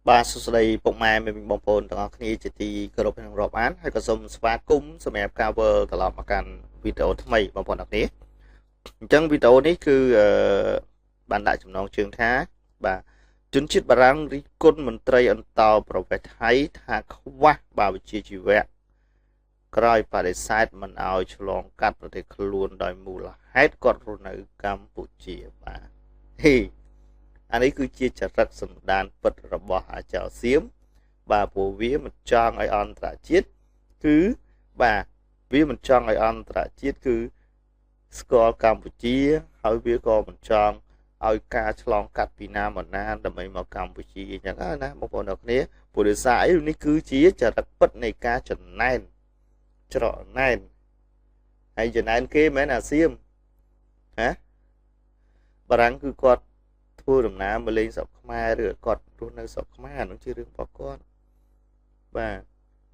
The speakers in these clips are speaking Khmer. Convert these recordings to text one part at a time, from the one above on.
បាទសួស្តីពុកម៉ែមានបងប្អូនទាំងអស់គ្នាជាទីគោរពនិងរាប់អានហើយក៏សូមស្វាគមន៍សម្រាប់ការវិលត្រឡប់មកកាន់វីដេអូថ្មីបងប្អូនទាំងគ្នាអញ្ចឹងវីដេអូនេះគឺបានដាក់ចំណងជើងថាបាទជនជាតិបារាំងរិះគន់មន្ត្រីអន្តរប្រវេសន៍ថៃថាខ្វះបាវិជ្ជាជីវៈក្រោយបដិសេធមិនឲ្យឆ្លងកាត់ប្រទេសខ្លួនដោយមូលហេតុគាត់រស់នៅកម្ពុជាបាទហេអានេះគឺជាចរិតសម្ដានពិតរបស់អាចោសៀមបាទព្រោះវាមិនចង់ឲ្យអន្តរជាតិគឺបាទវាមិនចង់ឲ្យអន្តរជាតិគឺស្គាល់កម្ពុជាហើយវាក៏មិនចង់ឲ្យការឆ្លងកាត់ពីណាមកណាដើម្បីមកកម្ពុជាអញ្ចឹងណាបងប្អូនទាំងគ្នាព្រោះដោយសារអីនេះគឺជាចរិតពិតនៃការចំណែនច្រណែនហើយចំណែនគេមែនអាសៀមណាបារាំងគឺគាត់ធ្វើដំណើរមកលេងស្រុកខ្មែរឬគាត់រស់នៅស្រុកខ្មែរអានោះជារឿងរបស់គាត់បាទ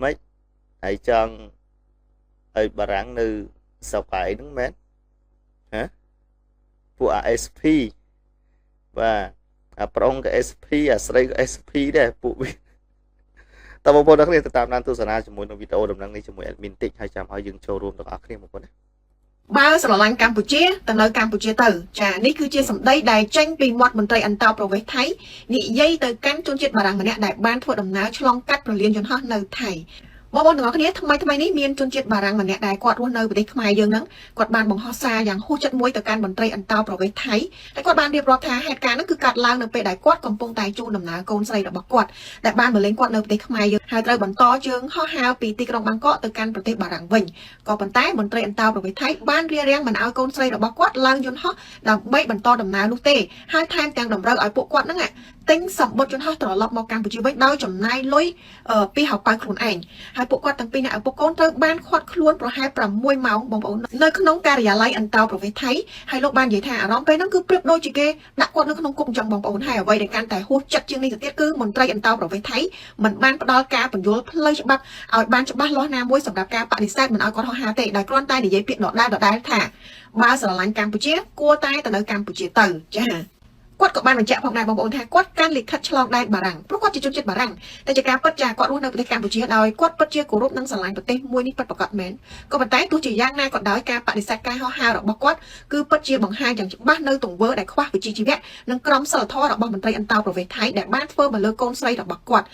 មិនហើយចង់ឲ្យបារាំងនៅស្រុកឯហ្នឹងមែនហ៎ពួក ASP បាទអាប្រុងក៏ SP អាស្រីក៏ SP ដែរពួកវាតើបងប្អូនទាំងគ្នាទៅតាមដានទស្សនាជាមួយនឹងវីដេអូដំណឹងនេះជាមួយ admin តិចហើយចាំឲ្យយើងចូលរួមទាំងអស់គ្នាបងប្អូនណាបើស្រឡាញ់កម្ពុជាទៅនៅកម្ពុជាទៅចានេះគឺជាសម្ដីដែលចេញពីមាត់មន្ត្រីអន្តរប្រវេសន៍ថៃនិយាយទៅកាន់ជនជាតិបារាំងម្នាក់ដែលបានធ្វើដំណើរឆ្លងកាត់ប្រលានយន្តហោះនៅថៃបងប្អូនទាំងអស់គ្នាថ្មីនេះមានជនជាតិបារាំងម្នាក់ដែលគាត់រស់នៅប្រទេសខ្មែរយើងហ្នឹងគាត់បានបង្ហោះសារយ៉ាងហួសចិត្តមួយទៅកាន់មន្ត្រីអន្តរប្រវេសន៍ថៃតែគាត់បានរៀបរាប់ថាហេតុការណ៍ហ្នឹងគឺកាត់ឡើងនៅពេលដែលគាត់កំពុងតែជូនដំណើរកូនស្រីរបស់គាត់ដែលបានមកលេងគាត់នៅប្រទេសខ្មែរយើងហើយត្រូវបន្តជើងហោះហើរពីទីក្រុងបាងកកទៅកាន់ប្រទេសបារាំងវិញក៏ប៉ុន្តែមន្ត្រីអន្តរប្រវេសន៍ថៃបានរារាំងមិនឲ្យកូនស្រីរបស់គាត់ឡើងយន្តហោះដើម្បីបន្តដំណើរនោះទេហើយថែមទាំងតម្រូវឲ្យពួកគាត់ហ្នឹងទិញសម្បត្តិយន្តហោះត្រឡប់មកកម្ពុជាវិញដោយចំណាយលុយពីហៅប៉ៅខ្លួនឯងហើយពួកគាត់ទាំងពីរអ្នកឪពុកកូនត្រូវបានឃាត់ខ្លួនប្រហែល6ម៉ោងបងប្អូននៅក្នុងការិយាល័យអន្តរប្រវេសន៍ថៃហើយលោកបាននិយាយថាអារម្មណ៍ពេលហ្នឹងគឺប្រៀបដូចជាគេដាក់គាត់នៅក្នុងគុកអញ្ចឹងបងប្អូនហើយអ្វីដែលកាន់តែហួសចិត្តជាងនេះទៅទៀតគឺមន្ត្រីអន្តរប្រវេសន៍ថៃមិនបានផ្ដល់ការបញ្យល់ផ្លូវច្បាប់ឲ្យបានច្បាស់លាស់ណាមួយសម្រាប់ការបដិសេធមិនឲ្យគាត់ហោះហើរទេដោយគ្រាន់តែនិយាយពាក្យដដែលថាបើស្រឡាញ់កម្ពុជាគួរតែទៅនៅកម្ពុជាទៅចា៎គាត់ក៏បានបញ្ជាក់ផងដែរបងប្អូនថាគាត់កាន់លិខិតឆ្លងដែនបារាំងព្រោះគាត់ជាជនជាតិបារាំងតែជាការពិតចាគាត់រស់នៅប្រទេសកម្ពុជាដោយគាត់ពិតជាគោរពនិងស្រឡាញ់ប្រទេសមួយនេះពិតប្រាកដមែនក៏ប៉ុន្តែទោះជាយ៉ាងណាក៏ដោយការបដិសេធការហោះហើររបស់គាត់គឺពិតជាបង្ហាញយ៉ាងច្បាស់នៅទង្វើដែលខ្វះវិជ្ជាជីវៈនិងក្រមសីលធម៌របស់មន្ត្រីអន្តរប្រវេសន៍ថៃដែលបានធ្វើមកលើកូនស្រីរបស់គាត់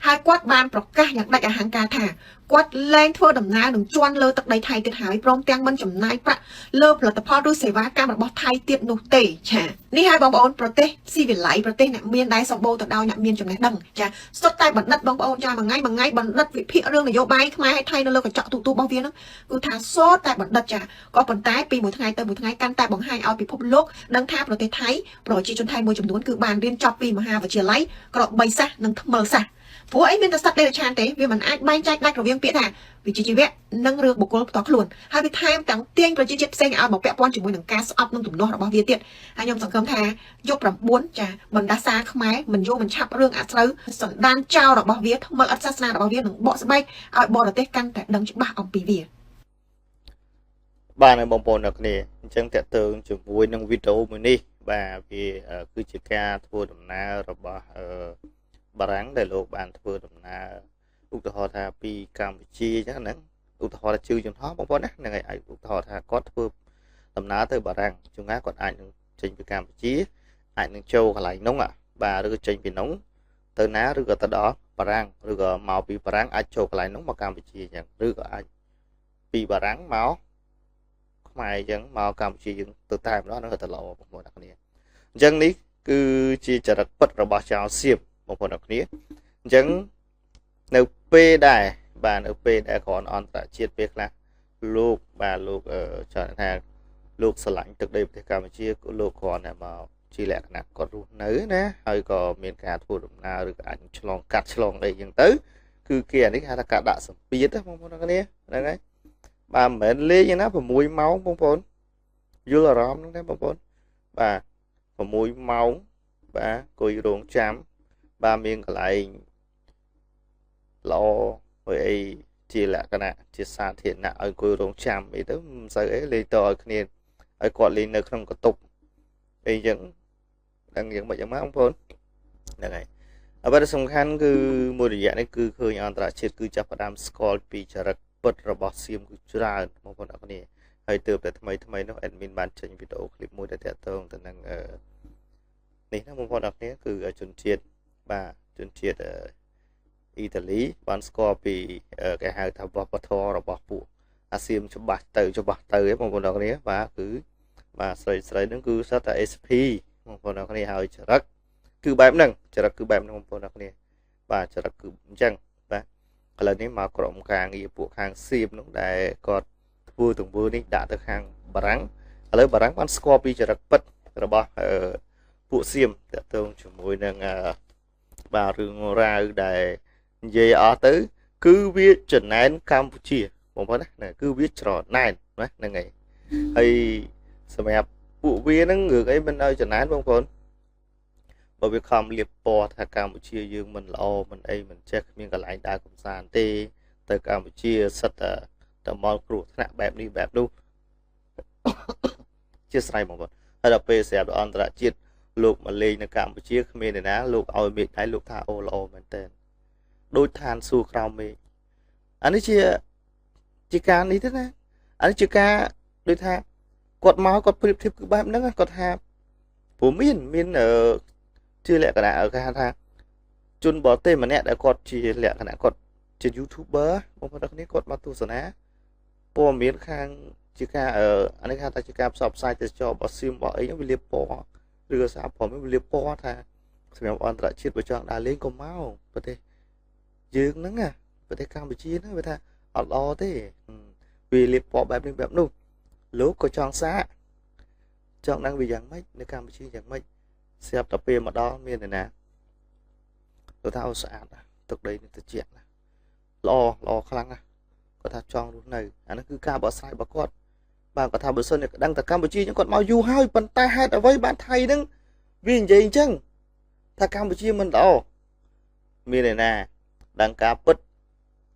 ហើយគាត់បានប្រកាសយ៉ាងដាច់អហង្ការថាគាត់លែងធ្វើដំណើរនឹងជន់លើទឹកដីថៃទៀតហើយព្រមទាំងមិនចំណាយប្រាក់លើផលិតផលឬសេវាកម្មរបស់ថៃទៀតនោះទេចានេះហើយបងប្អូនប្រទេសស៊ីវិល័យប្រទេសអ្នកមានដែលសម្បូរទៅដោយអ្នកមានចំណេះដឹងចាសុទ្ធតែបណ្ឌិតបងប្អូនចាមួយថ្ងៃបណ្ឌិតវិភាគរឿងនយោបាយខ្មែរហើយថៃនៅលើកញ្ចក់ទូរបស់វាហ្នឹងគឺថាសុទ្ធតែបណ្ឌិតចាក៏ប៉ុន្តែពីមួយថ្ងៃទៅមួយថ្ងៃកាន់តែបង្ហាញឲ្យពិភពលោកដឹងថាប្រទេសថៃប្រជាជនថៃមួយចំនួនគឺបានរៀនចប់ពីមហាវិទ្យាល័យក្របីសាសនិងថ្មិលសាសព្រោះអីមានតែសត្វដេរឆានទេវាមិនអាចបែងចែកដាច់រវាងពាក្យថាវិជ្ជាជីវៈនិងរឿងបុគ្គលផ្ទាល់ខ្លួនហើយវាថែមទាំងទាញប្រជាជាតិផ្សេងឲ្យមកពាក់ព័ន្ធជាមួយនឹងការស្អប់និងទំនាស់របស់វាទៀតហើយខ្ញុំសង្ឃឹមថាយុគ9ចាបណ្ដាសាខ្មែរមិនយកមិនឆាប់រឿងអាស្រូវសន្តានចោលរបស់វាថ្មិលអត្តសាសនារបស់វានឹងបកស្បែកឲ្យបរទេសកាន់តែដឹងច្បាស់អំពីវាបាទបងប្អូនអ្នកគ្នាអញ្ចឹងតើតើជាមួយនឹងវីដេអូមួយនេះបាទវាគឺជាការធ្វើដំណើររបស់បារាំងដែលលោកបានធ្វើដំណើរឧទាហរណ៍ថាពីកម្ពុជាអញ្ចឹងហ្នឹងឧទាហរណ៍ថាជឿយន្តហោះបងប្អូនណាហ្នឹងហើយឧទាហរណ៍ថាគាត់ធ្វើដំណើរទៅបារាំងជួនកាលគាត់អាចនឹងចេញពីកម្ពុជាអាចនឹងចូលកន្លែងនោះបាទឬក៏ចេញពីនោះទៅណាឬក៏ទៅដល់បារាំងឬក៏មកពីបារាំងអាចចូលកន្លែងនោះមកកម្ពុជាអញ្ចឹងឬក៏អាចពីបារាំងមកខ្មែរអញ្ចឹងមកកម្ពុជាយើងទៅតែម្ដងនឹងទៅល្អបងប្អូនអ្នកគ្នាអញ្ចឹងនេះគឺជាចរិតពិតរបស់ចៅសៀមបងប្អូនអ្នកគ្នាអញ្ចឹងនៅពេលដែរបាទនៅពេលដែលគ្រាន់អន្តរជាតិពេលខ្លះលោកបាទលោកចង់ថាលោកឆ្លាញ់ទឹកដីប្រទេសកម្ពុជាលោកគ្រាន់តែមកជាលក្ខណៈគាត់រស់នៅណាហើយក៏មានការធ្វើដំណើរឬក៏អាចឆ្លងកាត់ឆ្លងអីអញ្ចឹងទៅគឺគេអានេះហៅថាការដាក់សម្ពាធបងប្អូនអ្នកគ្នាហ្នឹងហើយបាទមិនមែនលេងណា6ម៉ោងបងប្អូនយល់អារម្មណ៍ហ្នឹងទេបងប្អូនបាទ6ម៉ោងបាទអង្គុយរងចាំបាទមានកន្លែងល្អមួយអីជាលក្ខណៈជាសាធារណៈឲ្យអង្គុយរងចាំអីទៅមិនសូវអីលេងទៅឲ្យគ្នាឲ្យគាត់លេងនៅក្នុងកតុបអីចឹងដឹងយ៉ាងម៉េចចឹងមកបងប្អូនហ្នឹងហើយ អ្វីដែលសំខាន់គឺមួយរយៈនេះគឺឃើញអន្តរជាតិគឺចាប់ផ្ដើមស្គាល់ពីចរិតពិតរបស់សៀមគឺច្រើនបងប្អូនអរគ្នាហើយទើបតែថ្មីនោះ admin បានចេញវីដេអូ clip មួយដែលតាក់ទងទៅនឹងនេះណាបងប្អូនអរគ្នាគឺជនជាតិបាទជនជាតិអ៊ីតាលីបានស្គាល់ពីគេហៅថាវប្បធម៌របស់ពួកអាសៀមច្បាស់ទៅឯងបងប្អូនអរគ្នាបាទគឺបាទស្រីហ្នឹងគឺសិតតែ SP បងប្អូនអរគ្នាហើយចរិតគឺបែបហ្នឹងបងប្អូនអរគ្នាបាទចរិតគឺអញ្ចឹងបាទឥឡូវនេះមកក្រុមការងារពួកខាងសៀមនោះដែលគាត់ធ្វើទង្វើនេះដាក់ទៅខាងបារាំងឥឡូវបារាំងបានស្គាល់ពីចរិតពិតរបស់ពួកសៀមតាក់ទងជាមួយនឹងបាទរឿងរ៉ាវដែលនិយាយអស់ទៅគឺវាចំណែនកម្ពុជាបងប្អូនណាគឺវាច្រណែនណាហ្នឹងហើយហើយសម្រាប់ពួកវាហ្នឹងរឿងអីមិនឲ្យចំណែនបងប្អូនបើវាខំលៀបពណ៌ថាកម្ពុជាយើងមិនល្អមិនអីមិនចេះគ្មានកន្លែងដើរកំសាន្តទេទៅកម្ពុជាសិតតែមកគ្រោះថ្នាក់បែបនេះបែបនោះជាស្រ័យបងប្អូនហើយដល់ពេលស្រាប់អន្តរជាតិលោកមកលេងនៅកម្ពុជាគ្មានអ្នកណាលោកឲ្យមេឃដៃលោកថាអូល្អមែនតើដូចឋានសួគ៌ក្រោមមេឃអានេះជាការនេះទេណាអានេះជាការដូចថាគាត់មកគាត់ប្រៀបធៀបគឺបែបហ្នឹងគាត់ថាព្រោះមានជាលក្ខណៈគេហៅថាជនបរទេសម្នាក់ដែលគាត់ជាលក្ខណៈគាត់ជា YouTuber បងប្អូនទាំងគ្នាគាត់មកទស្សនាព័ត៌មានខាងជាការអានេះគេថាជាការផ្សព្វផ្សាយទេសចររបស់សៀមរបស់អីវាលៀបពណ៌ឬក៏សារព្រមវាលៀបពណ៌ថាសម្រាប់អន្តរជាតិបើចង់ដើរលេងក៏មកប្រទេសយើងហ្នឹងណាប្រទេសកម្ពុជាហ្នឹងវាថាអត់ល្អទេវាលៀបពណ៌បែបនេះបែបនោះលោកក៏ចង់សាកចង់ដឹងវាយ៉ាងម៉េចនៅកម្ពុជាយ៉ាងម៉េចស្រាប់តែពេលមកដល់មាននរណាគាត់ថាអូស្អាតណាទឹកដីនេះត្រជាក់ណាល្អខ្លាំងណាគាត់ថាចង់រស់នៅអានេះគឺការបកស្រាយរបស់គាត់បាទគាត់ថាបើសិនតែដឹងតែកម្ពុជាចឹងគាត់មកយូរហើយប៉ុន្តែហេតុអ្វីបានថៃហ្នឹងវានិយាយអញ្ចឹងថាកម្ពុជាមិនល្អមាននរណាដឹងការពិត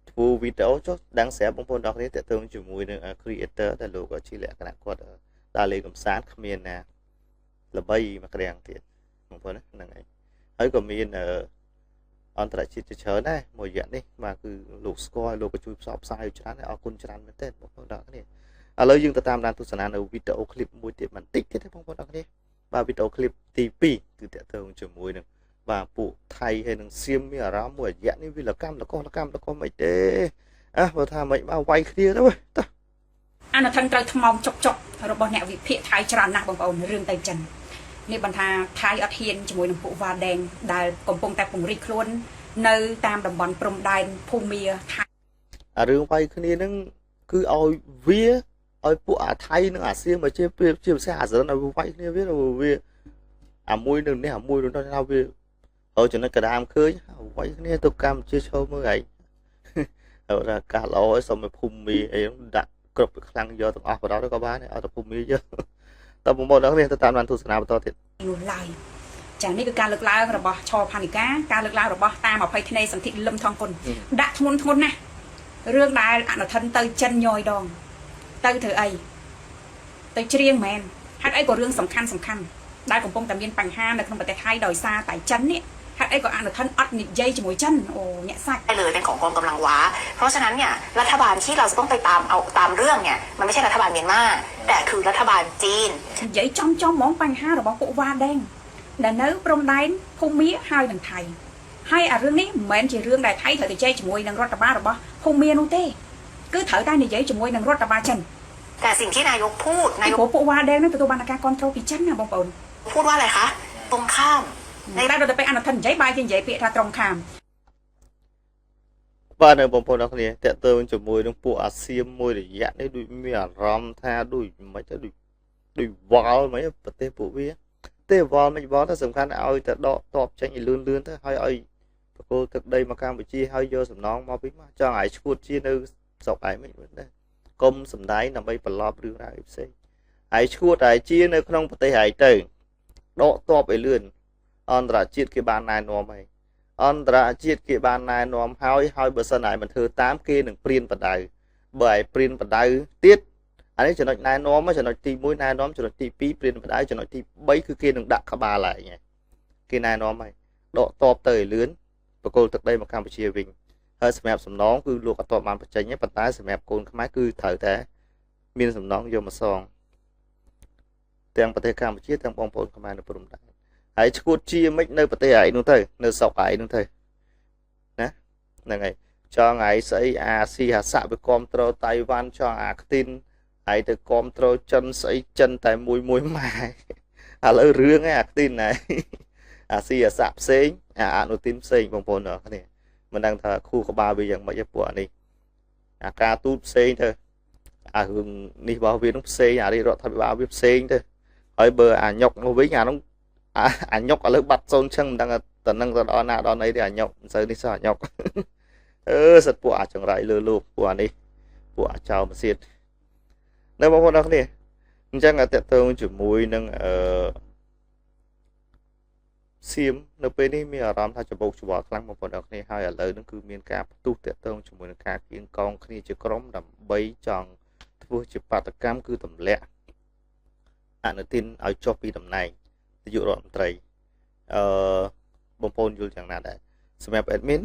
ធ្វើវីដេអូចុះដឹងស្រាប់បងប្អូនទាំងគ្នាតើតើជាមួយនឹង creator ដែលលោកជាលក្ខណៈគាត់ដើរលេងកំសាន្តគ្មានណាល្បីមកក្រាំងទៀតបងប្អូនហ្នឹងហើយហើយក៏មានអន្តរជាតិជាច្រើនដែរមួយរយៈនេះបាទគឺលោកស្គាល់លោកក៏ជួយផ្សព្វផ្សាយច្រើនហើយអរគុណច្រើនមែនទែនបងប្អូនទាំងគ្នាឥឡូវយើងទៅតាមដានទស្សនានៅវីដេអូឃ្លីបមួយទៀតបន្តិចទៀតបងប្អូនទាំងគ្នាបាទវីដេអូឃ្លីបទី2គឺតើតើជាមួយនឹងបាទពួកថៃហើយនឹងសៀមមានអារម្មណ៍មួយរយៈនេះវាលកម្មលកមិនទេបើថាមិនមកវាយគ្នាទៅតើអានថឹងត្រូវថ្មងចុករបស់អ្នកវិភាគថៃច្រើនណាស់បងប្អូនរឿងទៅចិននេះបន្តថាថៃអត់ហ៊ានជាមួយនឹងពួកវ៉ាដេងដែលកំពុងតែពង្រីកខ្លួននៅតាមតំបន់ព្រំដែនភូមាថៃអារឿងវាយគ្នាហ្នឹងគឺឲ្យវាឲ្យពួកអាថៃនិងអាសៀមមកជាភាសាអាសរិនឲ្យវាយគ្នាវាអាមួយនឹងនេះអាមួយនឹងថាវាចំណុចកដាមឃើញវាយគ្នាទៅកម្ពុជាឈរមើលឯងថាកាសល្អឲ្យសុំឲ្យភូមិអីដាក់គ្រប់ខ្លាំងយកទាំងអស់បដទៅក៏បានឲ្យតែភូមិយកតើបងប្អូនទាំងនេះទៅតាមបានទស្សនាបន្តទៀតនោះឡើយចានេះគឺការលើកឡើងរបស់ឆផានិកាការលើកឡើងរបស់តាមអភ័យធ្នេសន្ធិលឹមថងគុណដាក់ធ្ងន់ណាស់រឿងដែលអនុធិនទៅចិនញយដងទៅធ្វើអីទៅច្រៀងមែនហេតុអីក៏រឿងសំខាន់ដែលកំពុងតែមានបញ្ហានៅក្នុងប្រទេសថៃដោយសារតែចិននេះហេតុអីក៏អនុធិនអត់និយាយជាមួយចិนអូអ្នកសាច់เลยเป็นของกองกำลังว้าเพราะฉะนั้นเนี่ยรัฐบาลที่เราจะต้องไปตามเรื่องเนี่ยมันไม่ใช่รัฐบาลเมียนมาแต่คือรัฐบาลจีนនិយាយចំហ្មងបញ្ហារបស់ពួកវ៉ាដេងដែលនៅព្រំដែនភូមាហើយនឹងថៃហើយអារឿងនេះមិនមែនជារឿងដែលថៃត្រូវទៅជែកជាមួយនឹងរដ្ឋបាលរបស់ភូមានោះទេគឺត្រូវតែនិយាយជាមួយនឹងរដ្ឋបាលចិនแต่สิ่งที่นายกพูดนายกពួកវ៉ាដេងនឹងទទួលបានការគ្រប់គ្រងពីចិនណាបងប្អូនพูดว่าอะไรคะตรงข้ามในด้านเราจะไปអនុធិននិយាយបាយគេនិយាយពាក្យថាត្រង់ខាមបាទនៅបងប្អូនអរគ្នាតើតើជាមួយនឹងពួកអាសៀមមួយរយៈនេះដូចមានអារម្មណ៍ថាដូចមិនទៅដូចវល់មិនប្រទេសពួកវាទេវល់មិនវល់តែសំខាន់ឲ្យតែដកតបចេញឲ្យលឿនទៅហើយឲ្យបកគោទឹកដីមកកម្ពុជាហើយយកសំណងមកពីមកចង់ឲ្យឈួតជានៅស្រុកឯងមិនដែរកុំសំដែងដើម្បីបន្លប់រឿងរ៉ាវផ្សេងហើយឈួតហើយជានៅក្នុងប្រទេសឯងទៅដកតបឲ្យលឿនអន្តរជាតិគេបានណែនាំហើយអន្តរជាតិគេបានណែនាំហើយបើសិនហើយមិនធ្វើតាមគេនឹងព្រៀនបដៅបើឲ្យព្រៀនបដៅទៀតអានេះចំណុចណែនាំចំណុចទី1ណែនាំចំណុចទី2ព្រៀនបដៅចំណុចទី3គឺគេនឹងដាក់ក្បាលឡើងគេណែនាំហើយ ដកតបទៅឲ្យលឿនបកគោលទឹកដីមកកម្ពុជាវិញហើយសម្រាប់សំណងគឺលោកអត់តបបានបញ្ចេញទេប៉ុន្តែសម្រាប់កូនខ្មែរគឺត្រូវតែមានសំណងយកមកសងទាំងប្រទេសកម្ពុជាទាំងបងប្អូនខ្មែរនៅព្រំដែនហើយឈួតជាមិននៅប្រទេសឯងនោះទៅនៅស្រុកឯងនោះទៅណាហ្នឹងហើយចង់ឯងស្អីអាស៊ីអាសាវាគ្រប់គ្រងតៃវ៉ាន់ចង់អាខ្ទីនហើយទៅគ្រប់គ្រងចិនស្អីចិនតែមួយម៉ែឥឡូវរឿងឯអាខ្ទីនណែអាស៊ីអាសាផ្សេងអាអនុទីនផ្សេងបងប្អូនអរគ្នាមិនដឹងថាគូក្បាលវាយ៉ាងម៉េចទេពួកនេះអាការទូតផ្សេងទៅអារឿងនេះរបស់វានឹងផ្សេងអារដ្ឋាភិបាលវាផ្សេងទៅហើយបើអាញុកមកវិញអានោះអាញុកឥឡូវបាត់សូនឈឹងមិនដឹងតនឹងទៅដល់ណាដល់ណីទេអាញុកមិនសូវនេះសោះអាញុកសិតពួកអាចង្រៃលើលោកពួកអានេះពួកអាចោមកទៀតនៅបងប្អូនអរគ្នាអញ្ចឹងតើតើជាមួយនឹងសៀមនៅពេលនេះមានអារម្មណ៍ថាច្បោកច្បល់ខ្លាំងបងប្អូនអរគ្នាហើយឥឡូវនេះគឺមានការផ្ទុះតេតងជាមួយនឹងការគៀងកងគ្នាជាក្រុមដើម្បីចង់ធ្វើជាបាតកម្មគឺទម្លាក់អនុទានឲ្យចុះពីតំណែងនាយករដ្ឋមន្ត្រីបងប្អូនយល់យ៉ាងណាដែរសម្រាប់ admin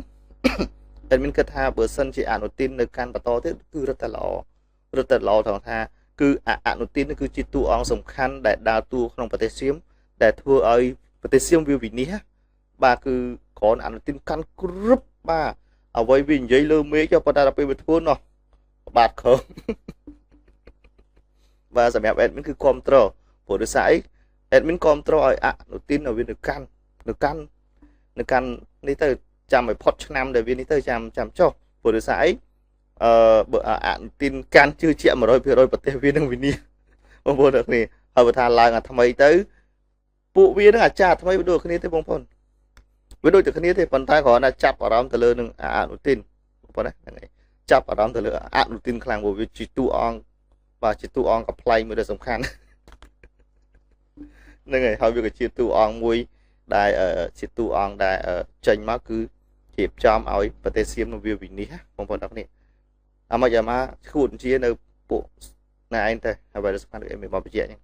គិតថាបើសិនជាអនុទាននៅកាន់បន្តទៀតគឺរឹតតែល្អថងថាគឺអនុទាននេះគឺជាតួអង្គសំខាន់ដែលដើរតួក្នុងប្រទេសសៀមដែលធ្វើឲ្យប្រទេសសៀមវាវិនិច្ឆ័យបាទគឺគ្រាន់អនុទានកាន់គ្រប់បាទអ្វីវានិយាយលើមេឃប៉ុន្តែដល់ពេលវាធ្វើនោះបាទខើបាទសម្រាប់ admin គឺគ្រប់ត្រព្រោះដោយសារអី admin គ្រប់ត្រឲ្យអនុទានឲ្យវានៅកាន់នេះទៅចាំឲ្យផុតឆ្នាំដែលវានេះទៅចាំចុះព្រោះដោយសារអីបើអនុទានកាន់ជឿជាក់ 100% ប្រទេសវានឹងវិនិច្ឆ័យបងប្អូនទាំងគ្នាហើយបើថាឡើងអាថ្មីទៅពួកវានឹងអាចារ្យថ្មីវាដូចគ្នាទេបងប្អូនវាដូចតែគ្នាទេប៉ុន្តែគ្រាន់តែចាប់អារម្មណ៍ទៅលើនឹងអនុទានបងប្អូនណាហ្នឹងហើយចាប់អារម្មណ៍ទៅលើអនុទានខ្លាំងព្រោះវាជាតួអង្គបាទជាតួអង្គកំ pl មួយដ៏សំខាន់ហ្នឹងហើយហើយវាក៏ជាតួអង្គមួយដែលជាតួអង្គដែលចេញមកគឺរៀបចំឲ្យប្រទេសសៀមនៅវាវិនិច្ឆ័យបងប្អូនទាំងគ្នាអាមកឈួតជានៅពួកណែឯងទៅហើយវាសំខាន់គឺមានបបជាអញ្ចឹង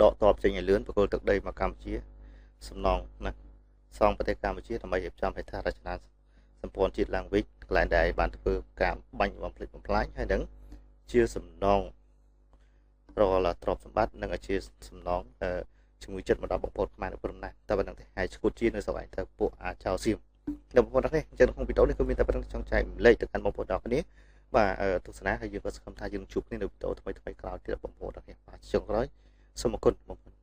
ដកតបចេញឲ្យលឿនបកគលទឹកដីមកកម្ពុជាសំណងណាសងប្រទេសកម្ពុជាដើម្បីរៀបចំហេដ្ឋារចនាសម្ព័ន្ធជាតិឡើងវិញកន្លែងដែលបានធ្វើការបាញ់បំផ្លិចបំផ្លាញហើយនឹងជាសំណងរកទ្រព្យសម្បត្តិនិងជាសំណងជំងឺចិត្តមកដល់បងប្អូនខ្មែរនៅព្រំដែនតែប៉ុណ្្នឹងទេហើយឈួតជានៅស្រុកឯងទៅពួកអាចោសៀមដល់បងប្អូនទាំងនេះអញ្ចឹងក្នុងវីដេអូនេះគឺមានតែប៉ុណ្្នឹងចង់ចែកម្លែកទៅកាន់បងប្អូនទាំងគ្នាបាទទស្សនាហើយយើងក៏សង្ឃឹមថាយើងជួបគ្នានៅវីដេអូថ្មីក្រោយទៀតបងប្អូនទាំងនេះបាទចុងក្រោយសូមអរគុណបងប្អូន